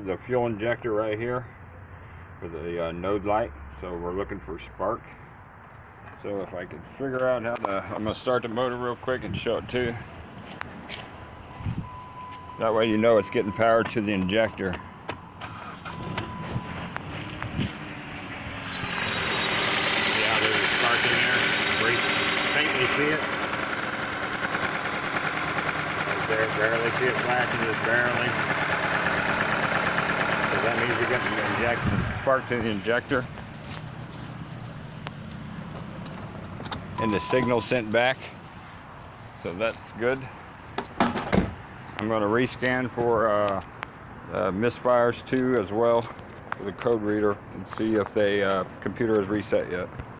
The fuel injector right here for the Noid light. So we're looking for spark. So if I can figure out how to, I'm going to start the motor real quick and show it to you. That way you know it's getting power to the injector. Yeah, there's a spark in there. Very faintly see it. Right there, barely see it flashing, just barely. So that means you're getting the spark to the injector. And the signal sent back. So that's good. I'm going to rescan for Misfires too as well for the code reader and see if the computer is reset yet.